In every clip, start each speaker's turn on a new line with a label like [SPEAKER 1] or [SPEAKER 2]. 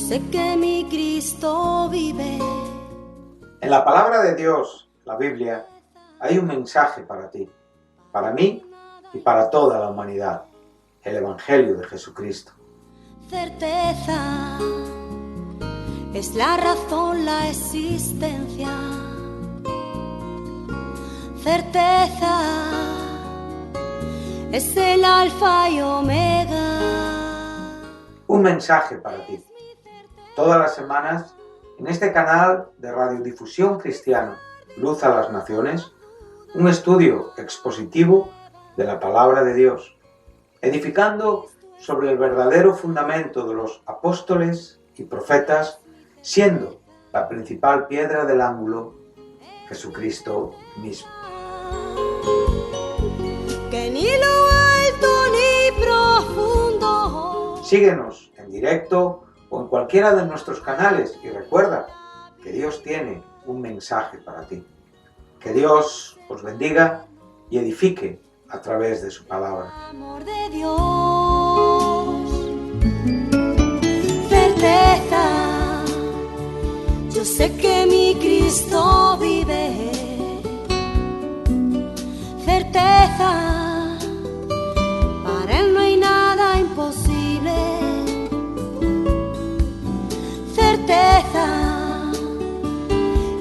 [SPEAKER 1] sé que mi Cristo vive.
[SPEAKER 2] En la palabra de Dios, la Biblia, hay un mensaje para ti, para mí y para toda la humanidad, el Evangelio de Jesucristo.
[SPEAKER 1] Certeza es la razón, la existencia. Certeza es el alfa y omega.
[SPEAKER 2] Un mensaje para ti. Todas las semanas, en este canal de radiodifusión cristiana, Luz a las Naciones, un estudio expositivo de la palabra de Dios, edificando sobre el verdadero fundamento de los apóstoles y profetas, siendo la principal piedra del ángulo Jesucristo mismo.
[SPEAKER 1] Que ni lo alto ni profundo.
[SPEAKER 2] Síguenos en directo o en cualquiera de nuestros canales y recuerda que Dios tiene un mensaje para ti. Que Dios os bendiga y edifique a través de su palabra.
[SPEAKER 1] Amor de Dios, certeza, yo sé que mi Cristo vive. Certeza, para Él no hay nada imposible. Certeza,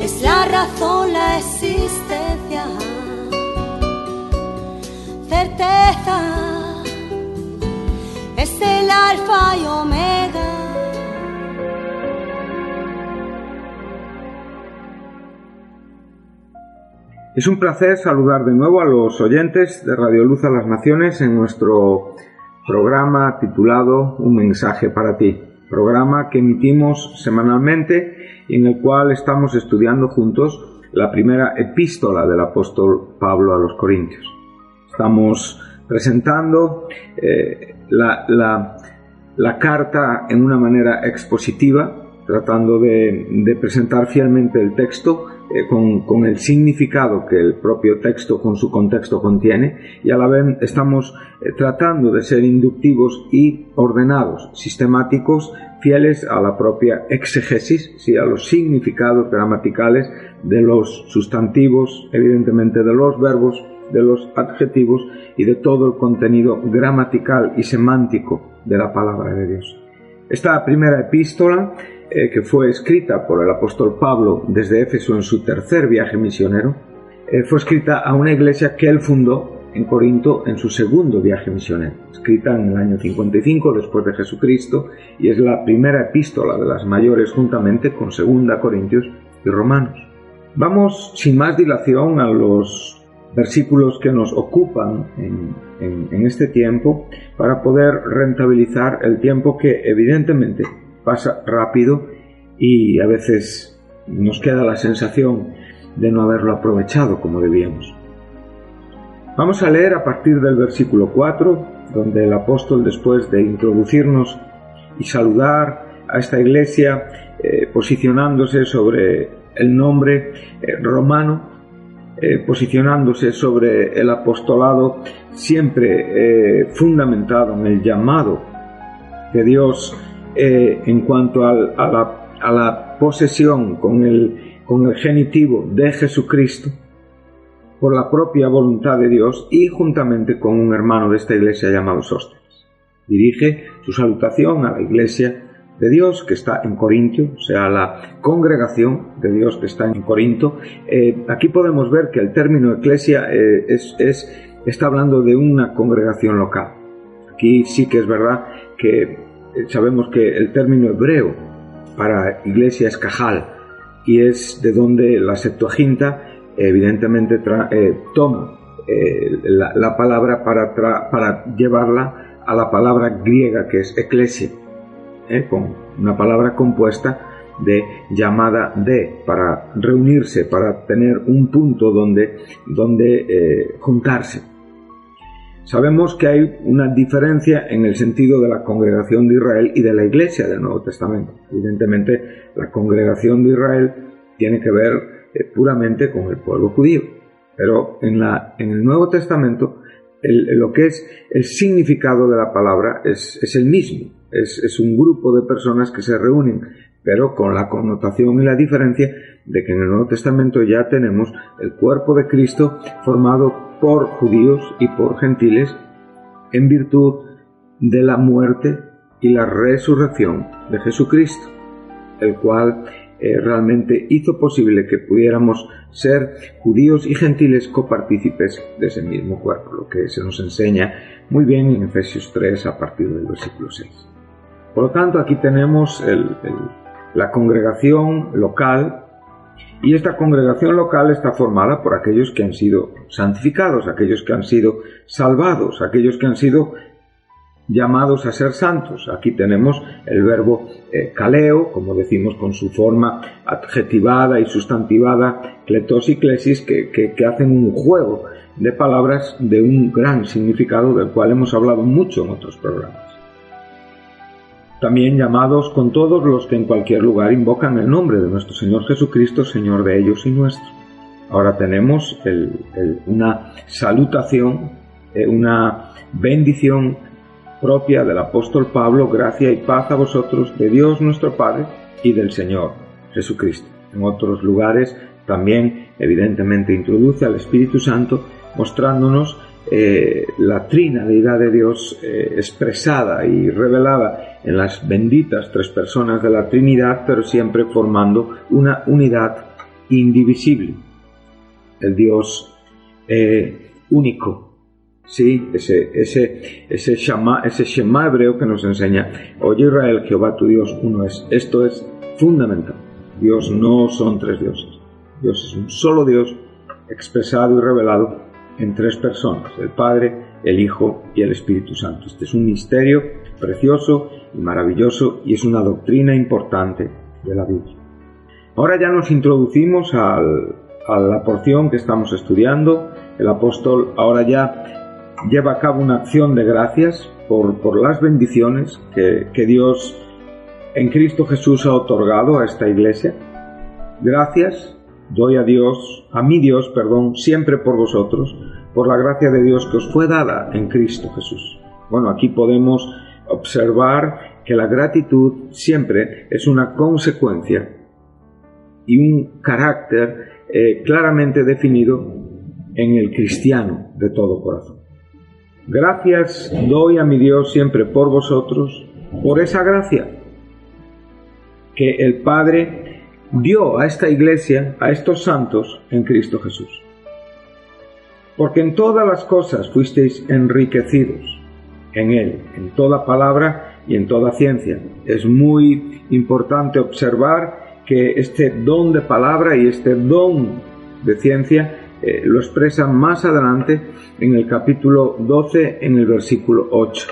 [SPEAKER 1] es la razón, la existencia. Certeza, es el alfa y omega.
[SPEAKER 3] Es un placer saludar de nuevo a los oyentes de Radio Luz a las Naciones en nuestro programa titulado Un mensaje para ti, programa que emitimos semanalmente y en el cual estamos estudiando juntos la primera epístola del apóstol Pablo a los Corintios. Estamos presentando la carta en una manera expositiva, tratando de presentar fielmente el texto con el significado que el propio texto con su contexto contiene, y a la vez estamos tratando de ser inductivos y ordenados, sistemáticos, fieles a la propia exegesis, ¿sí? A los significados gramaticales de los sustantivos, evidentemente de los verbos, de los adjetivos y de todo el contenido gramatical y semántico de la palabra de Dios. Esta primera epístola, que fue escrita por el apóstol Pablo desde Éfeso en su tercer viaje misionero, fue escrita a una iglesia que él fundó en Corinto en su segundo viaje misionero, escrita en el año 55 después de Jesucristo, y es la primera epístola de las mayores juntamente con Segunda Corintios y Romanos. Vamos sin más dilación a los versículos que nos ocupan en este tiempo para poder rentabilizar el tiempo que evidentemente pasa rápido y a veces nos queda la sensación de no haberlo aprovechado como debíamos. Vamos a leer a partir del versículo 4, donde el apóstol, después de introducirnos y saludar a esta iglesia, posicionándose sobre el nombre romano, posicionándose sobre el apostolado siempre fundamentado en el llamado de Dios en cuanto a la posesión con el genitivo de Jesucristo por la propia voluntad de Dios y juntamente con un hermano de esta iglesia llamado Sóstenes. Dirige su salutación a la iglesia de Dios que está en Corinto, o sea, la congregación de Dios que está en Corinto. Aquí podemos ver que el término eclesia está hablando de una congregación local. Aquí sí que es verdad que sabemos que el término hebreo para iglesia es cajal, y es de donde la Septuaginta evidentemente toma la palabra para llevarla a la palabra griega que es eclesia, con una palabra compuesta de llamada de, para reunirse, para tener un punto donde juntarse. Sabemos que hay una diferencia en el sentido de la congregación de Israel y de la iglesia del Nuevo Testamento. Evidentemente, la congregación de Israel tiene que ver puramente con el pueblo judío, pero en el Nuevo Testamento lo que es el significado de la palabra es el mismo. Es un grupo de personas que se reúnen, pero con la connotación y la diferencia de que en el Nuevo Testamento ya tenemos el cuerpo de Cristo formado por judíos y por gentiles en virtud de la muerte y la resurrección de Jesucristo, el cual realmente hizo posible que pudiéramos ser judíos y gentiles copartícipes de ese mismo cuerpo, lo que se nos enseña muy bien en Efesios 3 a partir del versículo 6. Por lo tanto, aquí tenemos la congregación local, y esta congregación local está formada por aquellos que han sido santificados, aquellos que han sido salvados, aquellos que han sido llamados a ser santos. Aquí tenemos el verbo kaleo, como decimos con su forma adjetivada y sustantivada, kletos y klesis, que hacen un juego de palabras de un gran significado del cual hemos hablado mucho en otros programas. También llamados con todos los que en cualquier lugar invocan el nombre de nuestro Señor Jesucristo, Señor de ellos y nuestro. Ahora tenemos una salutación, una bendición propia del apóstol Pablo: gracia y paz a vosotros de Dios nuestro Padre y del Señor Jesucristo. En otros lugares también evidentemente introduce al Espíritu Santo, mostrándonos la trina deidad de Dios expresada y revelada en las benditas tres personas de la Trinidad, pero siempre formando una unidad indivisible. El Dios único. Sí, ese Shema hebreo que nos enseña: oye Israel, Jehová tu Dios uno es. Esto es fundamental. Dios no son tres dioses. Dios es un solo Dios expresado y revelado en tres personas: el Padre, el Hijo y el Espíritu Santo. Este es un misterio precioso y maravilloso, y es una doctrina importante de la Biblia. Ahora ya nos introducimos a la porción que estamos estudiando. El apóstol ahora ya lleva a cabo una acción de gracias por las bendiciones que Dios en Cristo Jesús ha otorgado a esta iglesia. Gracias doy a mi Dios, siempre por vosotros, por la gracia de Dios que os fue dada en Cristo Jesús. Bueno, aquí podemos observar que la gratitud siempre es una consecuencia y un carácter claramente definido en el cristiano de todo corazón. Gracias doy a mi Dios siempre por vosotros, por esa gracia que el Padre dio a esta iglesia, a estos santos en Cristo Jesús. Porque en todas las cosas fuisteis enriquecidos en Él, en toda palabra y en toda ciencia. Es muy importante observar que este don de palabra y este don de ciencia lo expresa más adelante en el capítulo 12, en el versículo 8.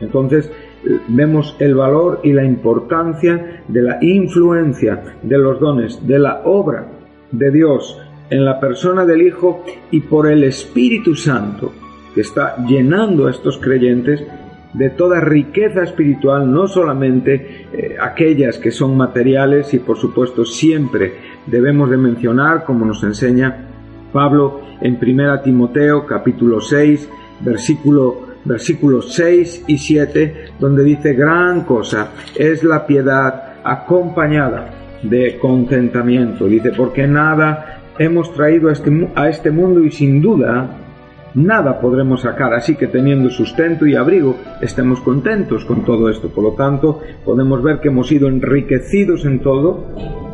[SPEAKER 3] Entonces, vemos el valor y la importancia de la influencia de los dones, de la obra de Dios en la persona del Hijo y por el Espíritu Santo, que está llenando a estos creyentes de toda riqueza espiritual, no solamente aquellas que son materiales, y por supuesto siempre debemos de mencionar, como nos enseña Pablo en 1 Timoteo capítulo 6, versículos 6 y 7, donde dice: gran cosa es la piedad acompañada de contentamiento. Dice: porque nada hemos traído a este mundo y sin duda nada podremos sacar, así que teniendo sustento y abrigo estemos contentos con todo esto. Por lo tanto, podemos ver que hemos sido enriquecidos en todo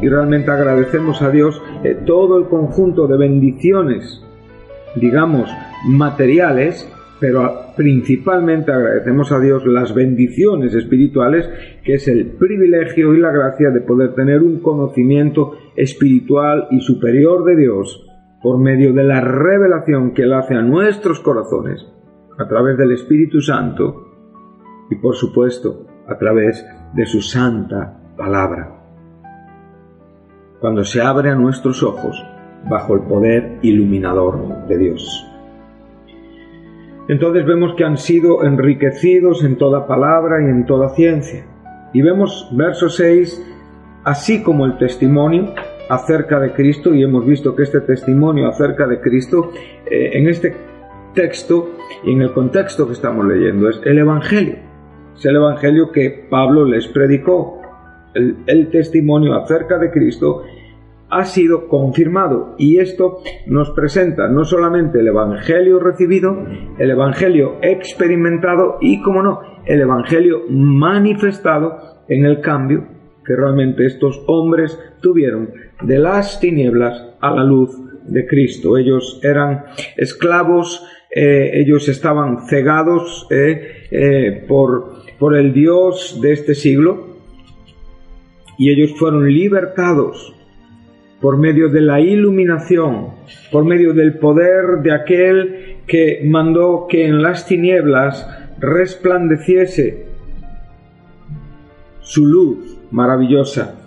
[SPEAKER 3] y realmente agradecemos a Dios todo el conjunto de bendiciones, digamos, materiales, pero principalmente agradecemos a Dios las bendiciones espirituales, que es el privilegio y la gracia de poder tener un conocimiento espiritual y superior de Dios por medio de la revelación que Él hace a nuestros corazones a través del Espíritu Santo y, por supuesto, a través de su santa palabra. Cuando se abre a nuestros ojos bajo el poder iluminador de Dios. Entonces vemos que han sido enriquecidos en toda palabra y en toda ciencia. Y vemos verso 6, así como el testimonio acerca de Cristo, y hemos visto que este testimonio acerca de Cristo en este texto y en el contexto que estamos leyendo es el Evangelio. es el Evangelio que Pablo les predicó. El testimonio acerca de Cristo ha sido confirmado, y esto nos presenta no solamente el Evangelio recibido, el Evangelio experimentado y, como no, el Evangelio manifestado en el cambio que realmente estos hombres tuvieron de las tinieblas a la luz de Cristo. Ellos eran esclavos, ellos estaban cegados por el Dios de este siglo, y ellos fueron libertados por medio de la iluminación, por medio del poder de aquel que mandó que en las tinieblas resplandeciese su luz maravillosa,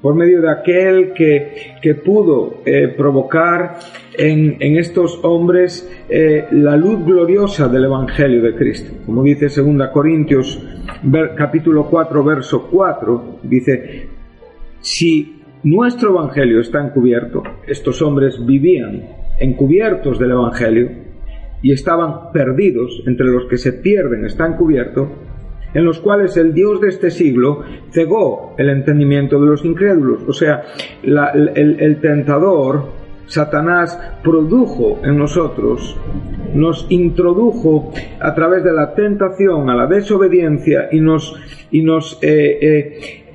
[SPEAKER 3] por medio de aquel que pudo provocar en estos hombres la luz gloriosa del Evangelio de Cristo. Como dice 2 Corintios capítulo 4, verso 4, dice: si nuestro Evangelio está encubierto, estos hombres vivían encubiertos del Evangelio y estaban perdidos, entre los que se pierden está encubierto, en los cuales el Dios de este siglo cegó el entendimiento de los incrédulos. O sea, el tentador, Satanás, produjo en nosotros, nos introdujo a través de la tentación a la desobediencia y nos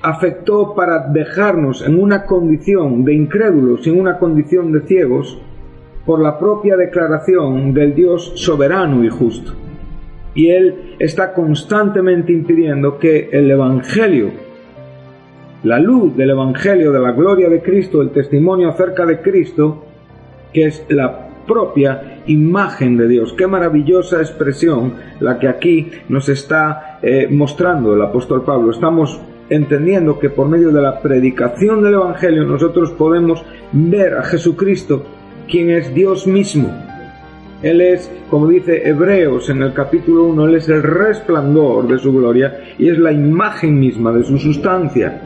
[SPEAKER 3] afectó para dejarnos en una condición de incrédulos, en una condición de ciegos, por la propia declaración del Dios soberano y justo. Y Él está constantemente impidiendo que el Evangelio, la luz del Evangelio de la gloria de Cristo, el testimonio acerca de Cristo, que es la propia imagen de Dios. Qué maravillosa expresión la que aquí nos está mostrando el apóstol Pablo. Estamos entendiendo que por medio de la predicación del Evangelio nosotros podemos ver a Jesucristo, quien es Dios mismo. Él es, como dice Hebreos en el capítulo 1, Él es el resplandor de su gloria y es la imagen misma de su sustancia.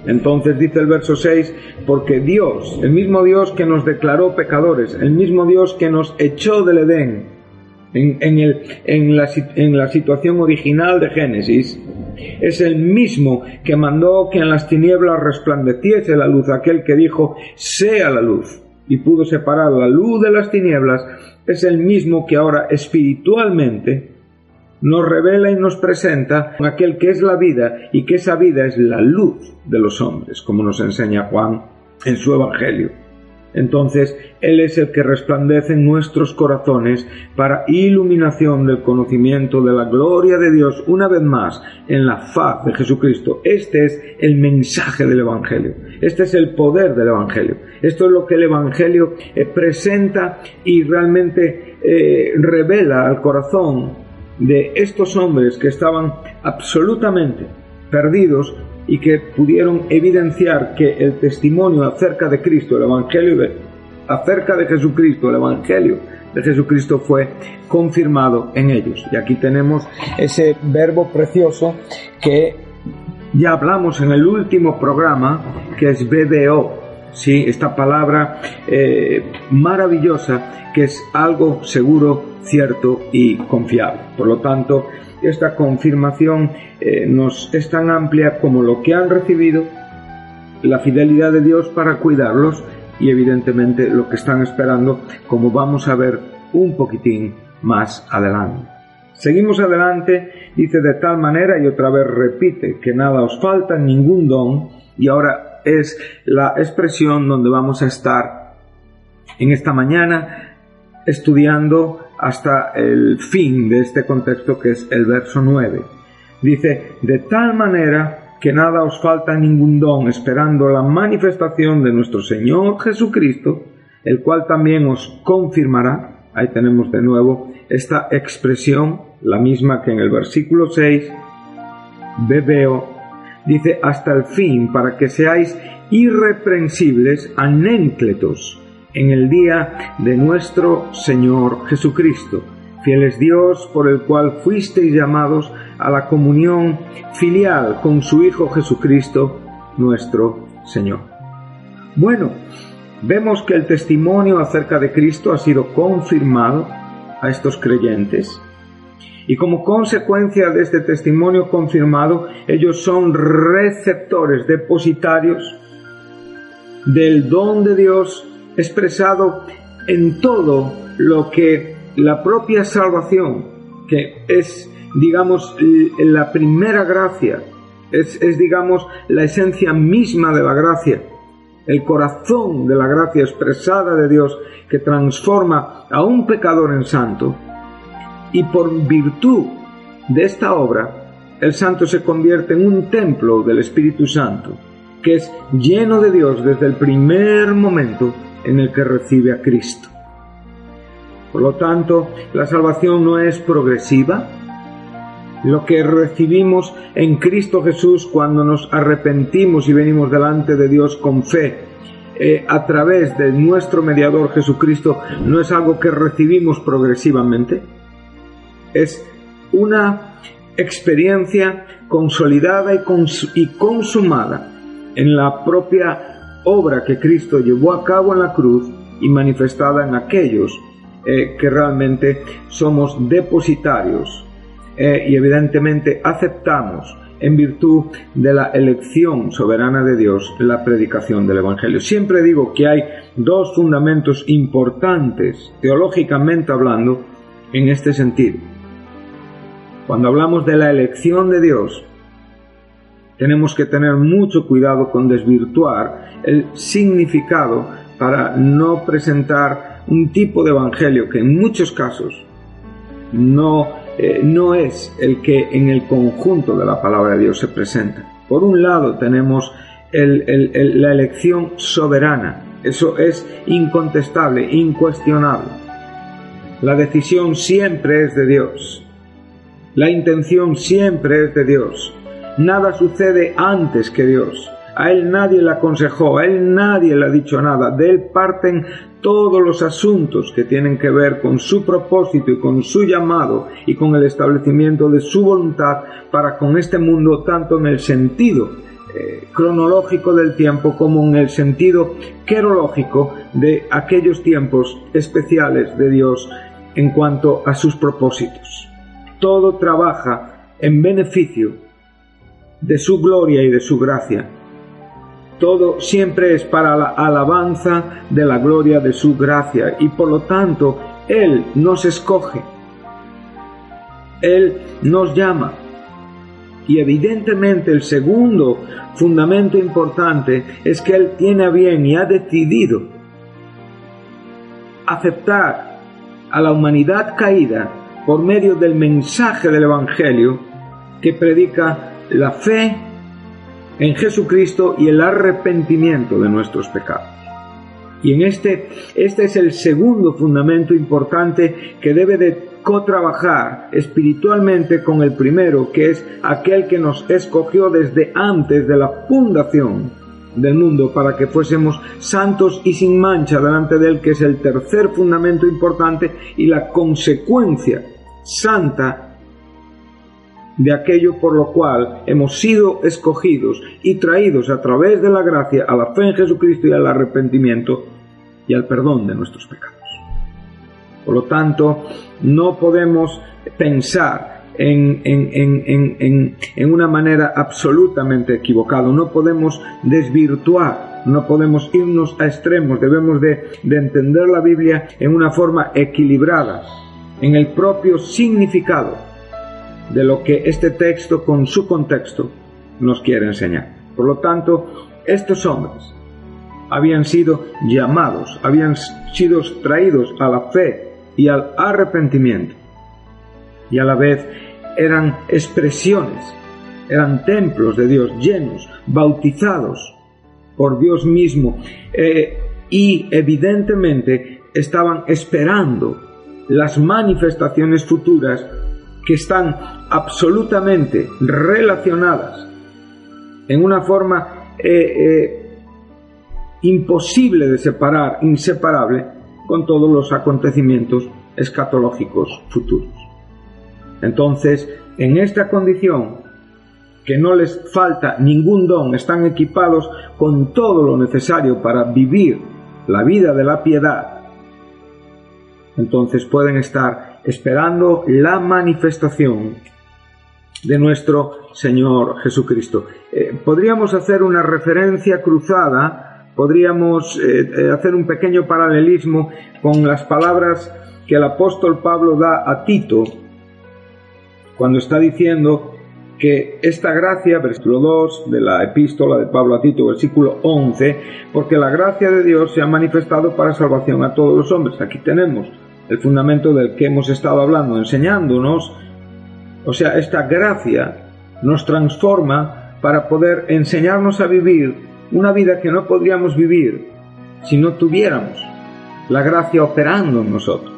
[SPEAKER 3] Entonces dice el verso 6, porque Dios, el mismo Dios que nos declaró pecadores, el mismo Dios que nos echó del Edén en la situación original de Génesis, es el mismo que mandó que en las tinieblas resplandeciese la luz, aquel que dijo sea la luz y pudo separar la luz de las tinieblas. Es el mismo que ahora espiritualmente nos revela y nos presenta aquel que es la vida, y que esa vida es la luz de los hombres, como nos enseña Juan en su Evangelio. Entonces, Él es el que resplandece en nuestros corazones para iluminación del conocimiento de la gloria de Dios, una vez más, en la faz de Jesucristo. Este es el mensaje del Evangelio. Este es el poder del Evangelio. Esto es lo que el Evangelio presenta y realmente revela al corazón de estos hombres que estaban absolutamente perdidos y que pudieron evidenciar que el testimonio acerca de Cristo, el Evangelio acerca de Jesucristo, el Evangelio de Jesucristo fue confirmado en ellos. Y aquí tenemos ese verbo precioso que ya hablamos en el último programa, que es BDO, ¿sí? Esta palabra maravillosa, que es algo seguro, cierto y confiable. Por lo tanto, esta confirmación nos es tan amplia como lo que han recibido, la fidelidad de Dios para cuidarlos y evidentemente lo que están esperando, como vamos a ver un poquitín más adelante. Seguimos adelante, dice: de tal manera, y otra vez repite, que nada os falta, ningún don, y ahora es la expresión donde vamos a estar en esta mañana estudiando hasta el fin de este contexto, que es el verso 9. Dice: de tal manera que nada os falta ningún don, esperando la manifestación de nuestro Señor Jesucristo, el cual también os confirmará. Ahí tenemos de nuevo esta expresión, la misma que en el versículo 6, bebeo, dice: hasta el fin, para que seáis irreprensibles, anéncletos, en el día de nuestro Señor Jesucristo. Fiel es Dios, por el cual fuisteis llamados a la comunión filial con su Hijo Jesucristo, nuestro Señor. Bueno, vemos que el testimonio acerca de Cristo ha sido confirmado a estos creyentes, Y como consecuencia de este testimonio confirmado, ellos son receptores, depositarios del don de Dios expresado en todo lo que la propia salvación, que es, digamos, la primera gracia, es digamos, la esencia misma de la gracia, el corazón de la gracia expresada de Dios que transforma a un pecador en santo. Y por virtud de esta obra, el santo se convierte en un templo del Espíritu Santo, que es lleno de Dios desde el primer momento en el que recibe a Cristo. Por lo tanto, la salvación no es progresiva. Lo que recibimos en Cristo Jesús cuando nos arrepentimos y venimos delante de Dios con fe, a través de nuestro mediador Jesucristo, no es algo que recibimos progresivamente. Es una experiencia consolidada y consumada en la propia obra que Cristo llevó a cabo en la cruz y manifestada en aquellos que realmente somos depositarios y evidentemente aceptamos en virtud de la elección soberana de Dios la predicación del Evangelio. Siempre digo que hay dos fundamentos importantes, teológicamente hablando, en este sentido. Cuando hablamos de la elección de Dios, tenemos que tener mucho cuidado con desvirtuar el significado para no presentar un tipo de evangelio que en muchos casos no es el que en el conjunto de la palabra de Dios se presenta. Por un lado tenemos la elección soberana, eso es incontestable, incuestionable. La decisión siempre es de Dios, la intención siempre es de Dios. Nada sucede antes que Dios. A Él nadie le aconsejó, a Él nadie le ha dicho nada. De Él parten todos los asuntos que tienen que ver con su propósito y con su llamado y con el establecimiento de su voluntad para con este mundo, tanto en el sentido cronológico del tiempo como en el sentido querológico de aquellos tiempos especiales de Dios en cuanto a sus propósitos. Todo trabaja en beneficio de su gloria y de su gracia. Todo siempre es para la alabanza de la gloria de su gracia y por lo tanto Él nos escoge, Él nos llama. Y evidentemente el segundo fundamento importante es que Él tiene a bien y ha decidido aceptar a la humanidad caída por medio del mensaje del Evangelio que predica la fe en Jesucristo y el arrepentimiento de nuestros pecados. Y en este es el segundo fundamento importante que debe de cotrabajar espiritualmente con el primero, que es aquel que nos escogió desde antes de la fundación del mundo para que fuésemos santos y sin mancha delante de Él, que es el tercer fundamento importante y la consecuencia santa de aquello por lo cual hemos sido escogidos y traídos a través de la gracia a la fe en Jesucristo y al arrepentimiento y al perdón de nuestros pecados. Por lo tanto, no podemos pensar en una manera absolutamente equivocada, no podemos desvirtuar, no podemos irnos a extremos, debemos de entender la Biblia en una forma equilibrada, en el propio significado de lo que este texto con su contexto nos quiere enseñar. Por lo tanto, estos hombres habían sido llamados, habían sido traídos a la fe y al arrepentimiento, y a la vez eran expresiones, eran templos de Dios llenos, bautizados por Dios mismo, y evidentemente estaban esperando las manifestaciones futuras que están absolutamente relacionadas en una forma imposible de separar, inseparable, con todos los acontecimientos escatológicos futuros. Entonces, en esta condición, que no les falta ningún don, están equipados con todo lo necesario para vivir la vida de la piedad, entonces pueden estar esperando la manifestación de nuestro Señor Jesucristo. Podríamos hacer una referencia cruzada, podríamos hacer un pequeño paralelismo con las palabras que el apóstol Pablo da a Tito cuando está diciendo que esta gracia, versículo 2 de la epístola de Pablo a Tito, versículo 11, porque la gracia de Dios se ha manifestado para salvación a todos los hombres. Aquí tenemos el fundamento del que hemos estado hablando, enseñándonos. O sea, esta gracia nos transforma para poder enseñarnos a vivir una vida que no podríamos vivir si no tuviéramos la gracia operando en nosotros.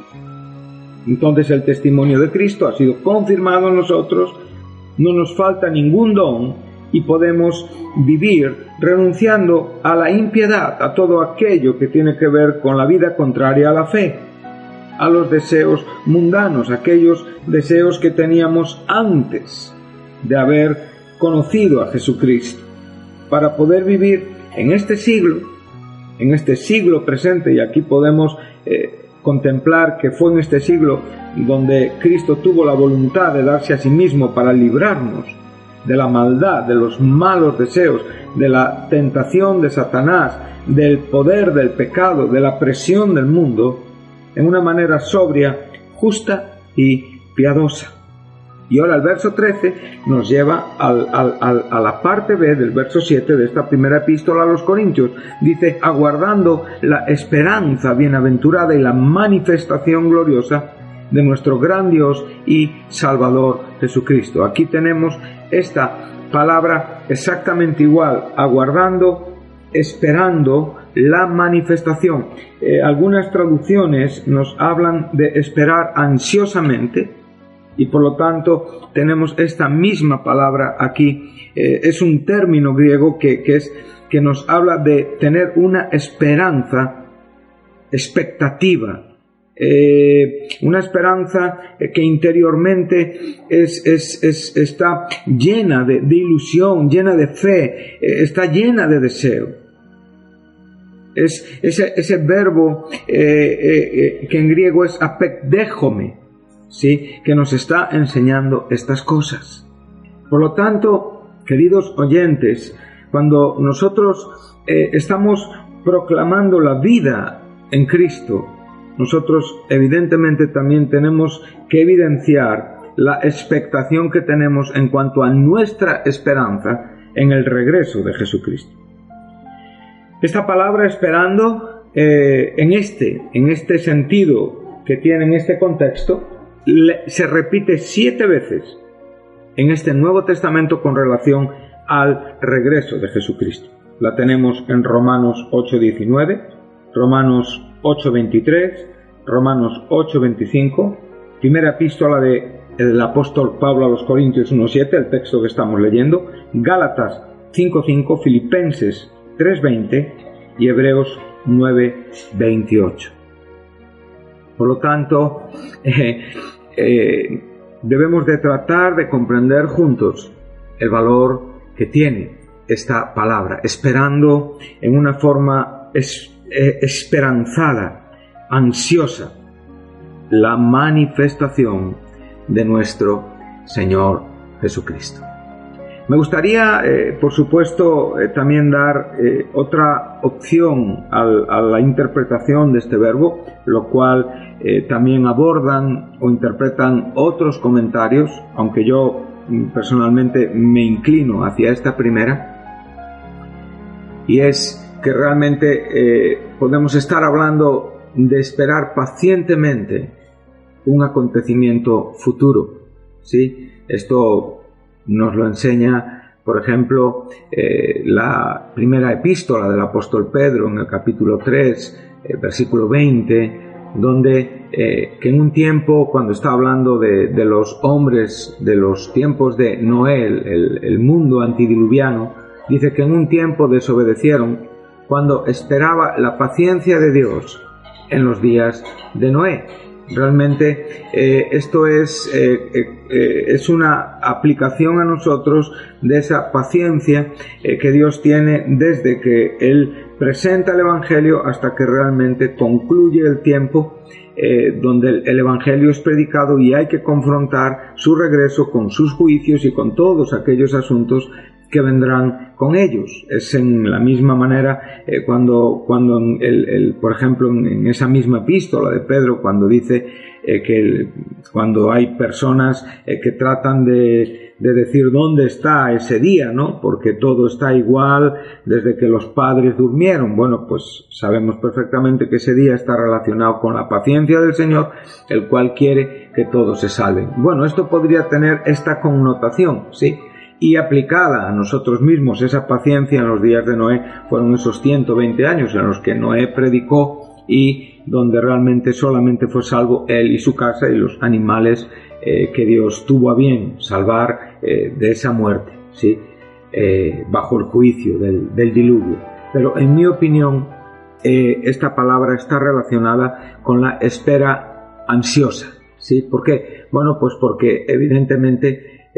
[SPEAKER 3] Entonces el testimonio de Cristo ha sido confirmado en nosotros, no nos falta ningún don y podemos vivir renunciando a la impiedad, a todo aquello que tiene que ver con la vida contraria a la fe, a los deseos mundanos, aquellos deseos que teníamos antes de haber conocido a Jesucristo, para poder vivir en este siglo presente, y aquí podemos contemplar que fue en este siglo donde Cristo tuvo la voluntad de darse a sí mismo para librarnos de la maldad, de los malos deseos, de la tentación de Satanás, del poder del pecado, de la presión del mundo, en una manera sobria, justa y piadosa. Y ahora el verso 13 nos lleva a la parte B del verso 7 de esta primera epístola a los Corintios. Dice, aguardando la esperanza bienaventurada y la manifestación gloriosa de nuestro gran Dios y Salvador Jesucristo. Aquí tenemos esta palabra exactamente igual, aguardando, esperando la manifestación. Algunas traducciones nos hablan de esperar ansiosamente, y por lo tanto tenemos esta misma palabra aquí. Es un término griego que nos habla de tener una esperanza expectativa, una esperanza que interiormente está llena de ilusión, llena de fe, está llena de deseo. Es ese verbo que en griego es apekdechome, ¿sí?, que nos está enseñando estas cosas. Por lo tanto, queridos oyentes, cuando nosotros estamos proclamando la vida en Cristo, nosotros evidentemente también tenemos que evidenciar la expectación que tenemos en cuanto a nuestra esperanza en el regreso de Jesucristo. Esta palabra esperando, en este sentido que tiene en este contexto, se repite 7 veces en este Nuevo Testamento con relación al regreso de Jesucristo. La tenemos en Romanos 8:19, Romanos 8:23, Romanos 8:25, primera epístola del apóstol Pablo a los Corintios 1:7, el texto que estamos leyendo, Gálatas 5:5, Filipenses 3:20 y Hebreos 9:28. Por lo tanto, debemos de tratar de comprender juntos el valor que tiene esta palabra, esperando en una forma esperanzada, ansiosa, la manifestación de nuestro Señor Jesucristo. Me gustaría, por supuesto, también dar otra opción a la interpretación de este verbo, lo cual también abordan o interpretan otros comentarios, aunque yo personalmente me inclino hacia esta primera, y es que realmente podemos estar hablando de esperar pacientemente un acontecimiento futuro, ¿sí? Esto nos lo enseña, por ejemplo, la primera epístola del apóstol Pedro en el capítulo 3, versículo 20, donde que en un tiempo, cuando está hablando de los hombres de los tiempos de Noé, el mundo antidiluviano, dice que en un tiempo desobedecieron cuando esperaba la paciencia de Dios en los días de Noé. Realmente esto es una aplicación a nosotros de esa paciencia que Dios tiene desde que Él presenta el Evangelio hasta que realmente concluye el tiempo donde el Evangelio es predicado y hay que confrontar su regreso con sus juicios y con todos aquellos asuntos que vendrán con ellos. Es en la misma manera cuando por ejemplo, en esa misma epístola de Pedro, cuando dice cuando hay personas que tratan de decir dónde está ese día, ¿no? Porque todo está igual desde que los padres durmieron. Bueno, pues sabemos perfectamente que ese día está relacionado con la paciencia del Señor, el cual quiere que todos se salven. Bueno, esto podría tener esta connotación, ¿sí? Y aplicada a nosotros mismos, esa paciencia en los días de Noé fueron esos 120 años en los que Noé predicó y donde realmente solamente fue salvo él y su casa y los animales que Dios tuvo a bien salvar de esa muerte, ¿sí? Bajo el juicio del diluvio. Pero en mi opinión, esta palabra está relacionada con la espera ansiosa, ¿sí? ¿Por qué? Bueno, pues porque evidentemente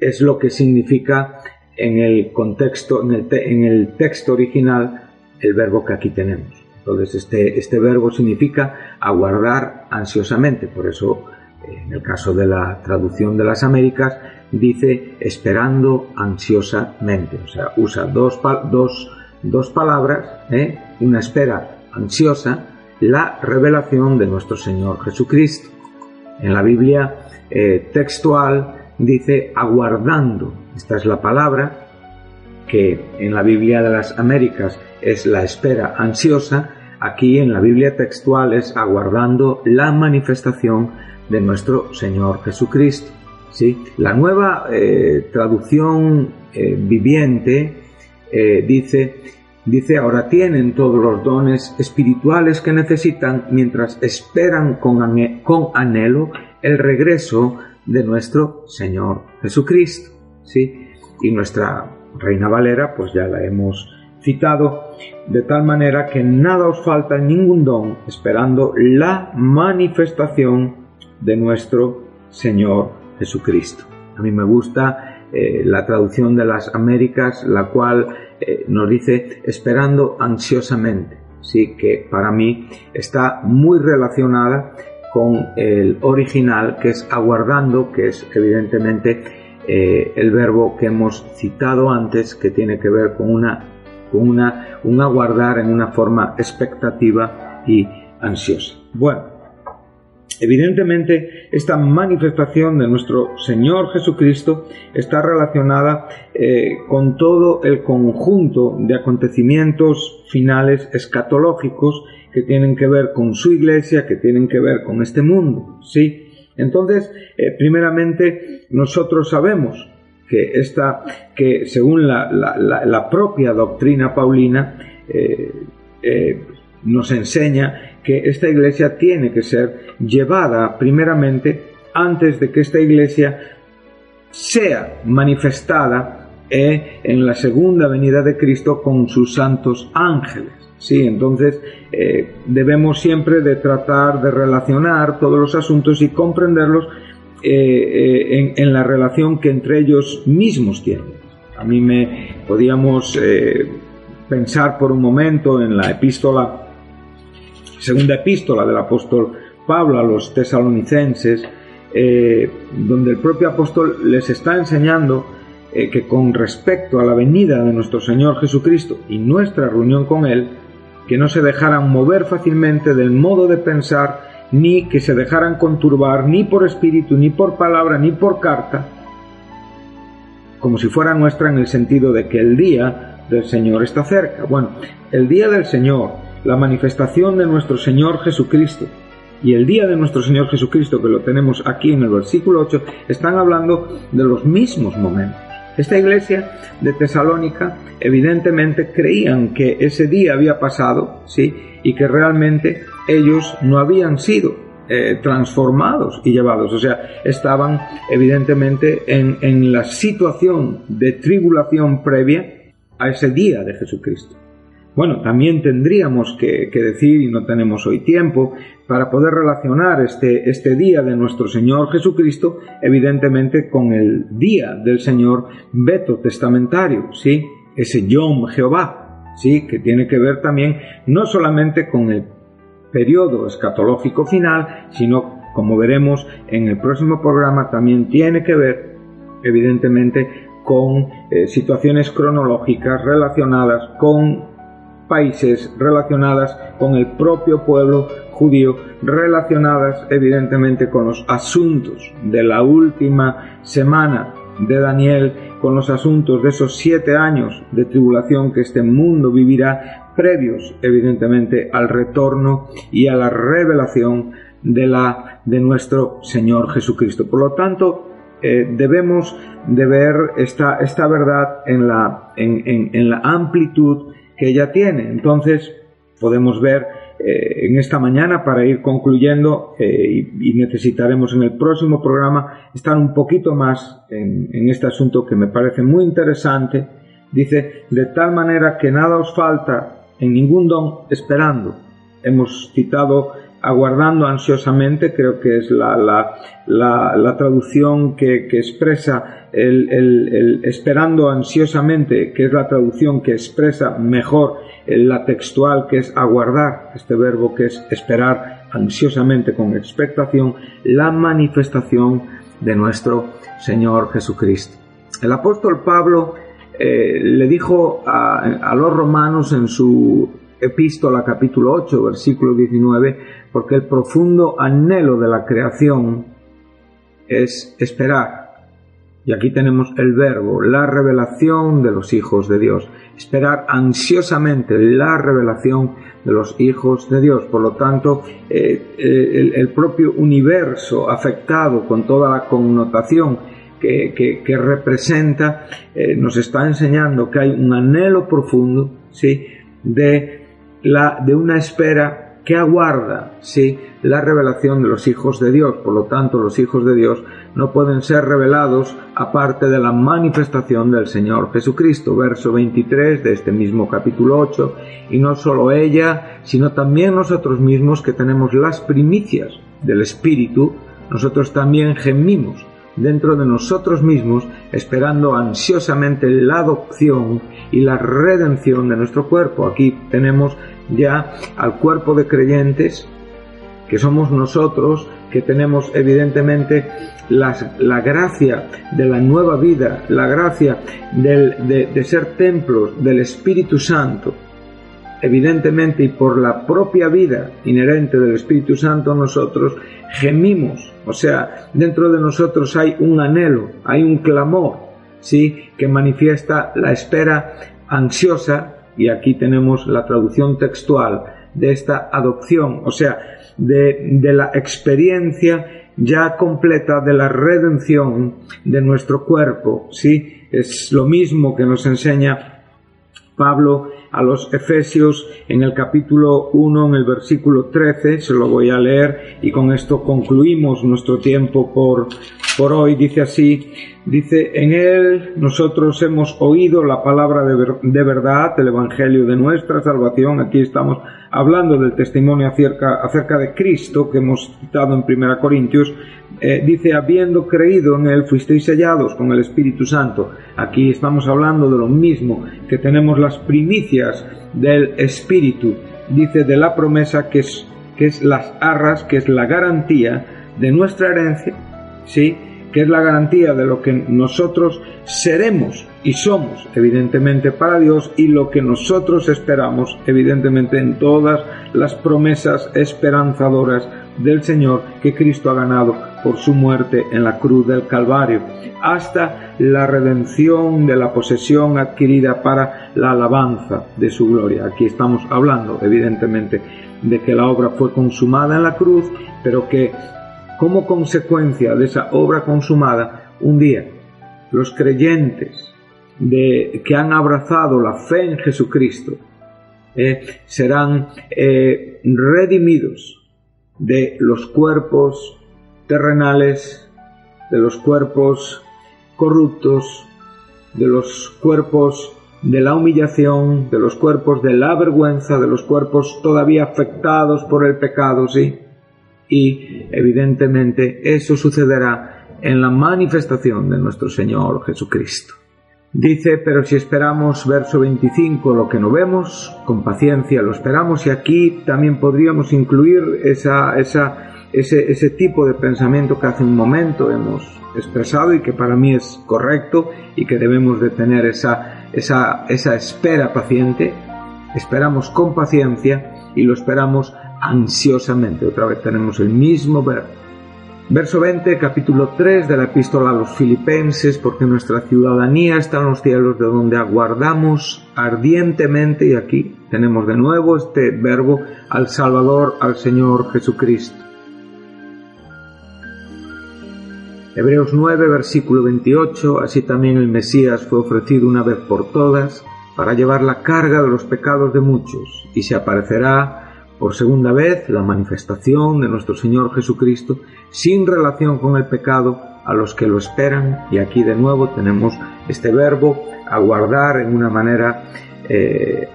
[SPEAKER 3] es lo que significa en el contexto, en el texto original, el verbo que aquí tenemos. Entonces este verbo significa aguardar ansiosamente. Por eso en el caso de la traducción de las Américas dice esperando ansiosamente. O sea, usa dos palabras, una espera ansiosa, la revelación de nuestro Señor Jesucristo. En la Biblia textual dice aguardando. Esta es la palabra que en la Biblia de las Américas es la espera ansiosa. Aquí en la Biblia textual es aguardando la manifestación de nuestro Señor Jesucristo, ¿sí? La nueva traducción viviente dice ahora tienen todos los dones espirituales que necesitan mientras esperan con anhelo el regreso de nuestro Señor Jesucristo, ¿sí? Y nuestra Reina Valera, pues ya la hemos citado, de tal manera que nada os falta ningún don, esperando la manifestación de nuestro Señor Jesucristo. A mí me gusta la traducción de las Américas, la cual nos dice esperando ansiosamente, sí, que para mí está muy relacionada con el original, que es aguardando, que es evidentemente el verbo que hemos citado antes, que tiene que ver con un aguardar en una forma expectativa y ansiosa. Bueno, evidentemente esta manifestación de nuestro Señor Jesucristo está relacionada con todo el conjunto de acontecimientos finales escatológicos que tienen que ver con su iglesia, que tienen que ver con este mundo, ¿sí? Entonces, primeramente, nosotros sabemos que según la propia doctrina paulina nos enseña que esta iglesia tiene que ser llevada primeramente antes de que esta iglesia sea manifestada en la segunda venida de Cristo con sus santos ángeles. Sí, entonces debemos siempre de tratar de relacionar todos los asuntos y comprenderlos en la relación que entre ellos mismos tienen. A mí podíamos pensar por un momento en la segunda epístola del apóstol Pablo a los tesalonicenses, donde el propio apóstol les está enseñando que con respecto a la venida de nuestro Señor Jesucristo y nuestra reunión con Él, que no se dejaran mover fácilmente del modo de pensar, ni que se dejaran conturbar ni por espíritu, ni por palabra, ni por carta, como si fuera nuestra, en el sentido de que el día del Señor está cerca. Bueno, el día del Señor, la manifestación de nuestro Señor Jesucristo y el día de nuestro Señor Jesucristo, que lo tenemos aquí en el versículo 8, están hablando de los mismos momentos. Esta iglesia de Tesalónica evidentemente creían que ese día había pasado, ¿sí? Y que realmente ellos no habían sido transformados y llevados, o sea, estaban evidentemente en la situación de tribulación previa a ese día de Jesucristo. Bueno, también tendríamos que decir, y no tenemos hoy tiempo, para poder relacionar este día de nuestro Señor Jesucristo, evidentemente con el día del Señor veterotestamentario, ¿sí? Ese Yom Jehová, ¿sí? Que tiene que ver también no solamente con el periodo escatológico final, sino, como veremos en el próximo programa, también tiene que ver, evidentemente, con situaciones cronológicas relacionadas con países, relacionadas con el propio pueblo judío, relacionadas evidentemente con los asuntos de la última semana de Daniel, con los asuntos de esos 7 años de tribulación que este mundo vivirá, previos evidentemente al retorno y a la revelación de nuestro Señor Jesucristo. Por lo tanto, debemos de ver esta verdad en la amplitud que ella tiene. Entonces podemos ver en esta mañana, para ir concluyendo, y necesitaremos en el próximo programa estar un poquito más en este asunto que me parece muy interesante. Dice: de tal manera que nada os falta en ningún don, esperando. Hemos citado aguardando ansiosamente, creo que es la traducción que expresa el esperando ansiosamente, que es la traducción que expresa mejor la textual, que es aguardar, este verbo que es esperar ansiosamente con expectación la manifestación de nuestro Señor Jesucristo. El apóstol Pablo le dijo a los romanos en su epístola capítulo 8 versículo 19: porque el profundo anhelo de la creación es esperar. Y aquí tenemos el verbo, la revelación de los hijos de Dios. Esperar ansiosamente la revelación de los hijos de Dios. Por lo tanto, el propio universo afectado con toda la connotación que representa, nos está enseñando que hay un anhelo profundo, ¿sí?, de una espera que aguarda, ¿sí?, la revelación de los hijos de Dios. Por lo tanto, los hijos de Dios no pueden ser revelados aparte de la manifestación del Señor Jesucristo. Verso 23 de este mismo capítulo 8: y no solo ella, sino también nosotros mismos, que tenemos las primicias del Espíritu, nosotros también gemimos dentro de nosotros mismos, esperando ansiosamente la adopción y la redención de nuestro cuerpo. Aquí tenemos ya al cuerpo de creyentes, que somos nosotros, que tenemos evidentemente la gracia de la nueva vida, la gracia de ser templos del Espíritu Santo. Evidentemente, y por la propia vida inherente del Espíritu Santo, nosotros gemimos. O sea, dentro de nosotros hay un anhelo, hay un clamor, ¿sí?, que manifiesta la espera ansiosa. Y aquí tenemos la traducción textual de esta adopción, o sea, de la experiencia ya completa de la redención de nuestro cuerpo, ¿sí? Es lo mismo que nos enseña Pablo a los Efesios en el capítulo 1, en el versículo 13, se lo voy a leer y con esto concluimos nuestro tiempo por hoy. Dice así, en él nosotros hemos oído la palabra de verdad, el evangelio de nuestra salvación. Aquí estamos hablando del testimonio acerca de Cristo que hemos citado en 1 Corintios. Dice, habiendo creído en él, fuisteis sellados con el Espíritu Santo. Aquí estamos hablando de lo mismo, que tenemos las primicias del Espíritu. Dice, de la promesa que es las arras, que es la garantía de nuestra herencia, ¿sí?, que es la garantía de lo que nosotros seremos y somos, evidentemente, para Dios, y lo que nosotros esperamos, evidentemente, en todas las promesas esperanzadoras del Señor que Cristo ha ganado por su muerte en la cruz del Calvario, hasta la redención de la posesión adquirida para la alabanza de su gloria. Aquí estamos hablando, evidentemente, de que la obra fue consumada en la cruz, pero que como consecuencia de esa obra consumada, un día los creyentes que han abrazado la fe en Jesucristo serán redimidos de los cuerpos terrenales, de los cuerpos corruptos, de los cuerpos de la humillación, de los cuerpos de la vergüenza, de los cuerpos todavía afectados por el pecado, ¿sí? Y evidentemente eso sucederá en la manifestación de nuestro Señor Jesucristo. Dice, pero si esperamos, verso 25, lo que no vemos, con paciencia lo esperamos, y aquí también podríamos incluir ese tipo de pensamiento que hace un momento hemos expresado y que para mí es correcto y que debemos de tener esa espera paciente. Esperamos con paciencia y lo esperamos ansiosamente. Otra vez tenemos el mismo verbo. Verso 20, capítulo 3 de la epístola a los Filipenses, porque nuestra ciudadanía está en los cielos, de donde aguardamos ardientemente, y aquí tenemos de nuevo este verbo, al Salvador, al Señor Jesucristo. Hebreos 9, versículo 28, así también el Mesías fue ofrecido una vez por todas para llevar la carga de los pecados de muchos, y se aparecerá por segunda vez la manifestación de nuestro Señor Jesucristo sin relación con el pecado a los que lo esperan. Y aquí de nuevo tenemos este verbo, aguardar en una manera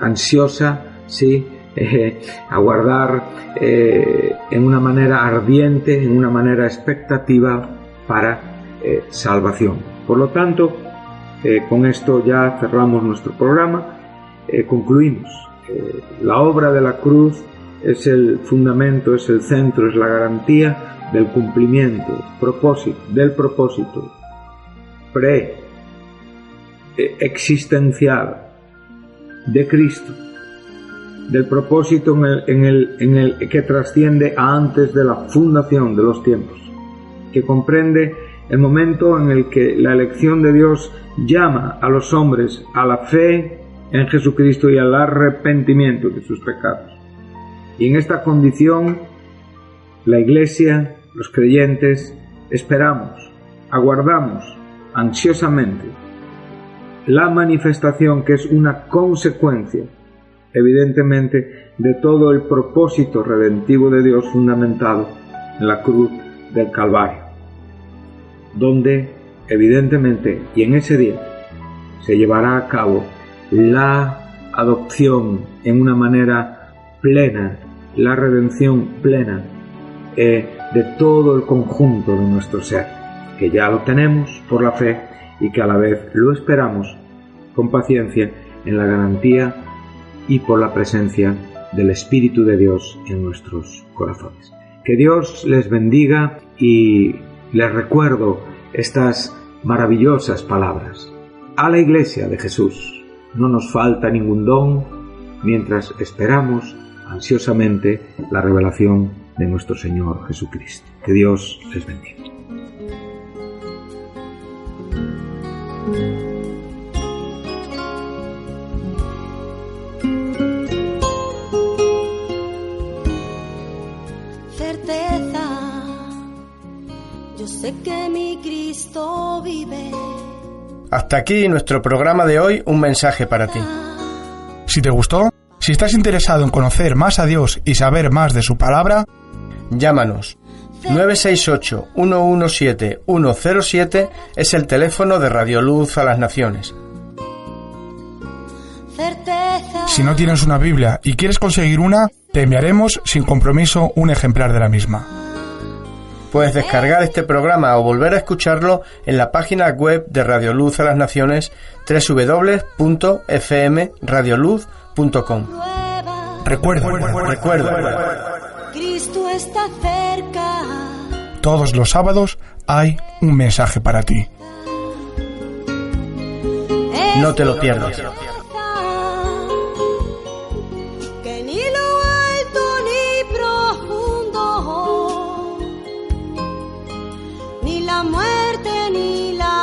[SPEAKER 3] ansiosa, ¿sí? Aguardar en una manera ardiente, en una manera expectativa para salvación. Por lo tanto, con esto ya cerramos nuestro programa, concluimos. La obra de la cruz es el fundamento, es el centro, es la garantía del cumplimiento, del propósito existencial de Cristo, del propósito en el que trasciende a antes de la fundación de los tiempos, que comprende el momento en el que la elección de Dios llama a los hombres a la fe en Jesucristo y al arrepentimiento de sus pecados. Y en esta condición, la Iglesia, los creyentes, esperamos, aguardamos ansiosamente la manifestación que es una consecuencia, evidentemente, de todo el propósito redentivo de Dios fundamentado en la cruz del Calvario, donde, evidentemente, y en ese día, se llevará a cabo la adopción en una manera plena, la redención plena de todo el conjunto de nuestro ser, que ya lo tenemos por la fe y que a la vez lo esperamos con paciencia en la garantía y por la presencia del Espíritu de Dios en nuestros corazones. Que Dios les bendiga y les recuerdo estas maravillosas palabras. A la Iglesia de Jesús no nos falta ningún don mientras esperamos ansiosamente la revelación de nuestro Señor Jesucristo. Que Dios les bendiga.
[SPEAKER 1] Certeza, yo sé que mi Cristo vive.
[SPEAKER 4] Hasta aquí nuestro programa de hoy, un mensaje para ti.
[SPEAKER 5] Si te gustó, si estás interesado en conocer más a Dios y saber más de su palabra,
[SPEAKER 4] llámanos. 968-117-107 es el teléfono de Radio Luz a las Naciones.
[SPEAKER 5] Si no tienes una Biblia y quieres conseguir una, te enviaremos sin compromiso un ejemplar de la misma.
[SPEAKER 4] Puedes descargar este programa o volver a escucharlo en la página web de Radio Luz a las Naciones, www.fmradioluz.com. Recuerda.
[SPEAKER 1] Cristo está cerca.
[SPEAKER 5] Todos los sábados hay un mensaje para ti.
[SPEAKER 4] No te lo pierdas.
[SPEAKER 1] Que ni lo alto ni profundo, ni la muerte ni la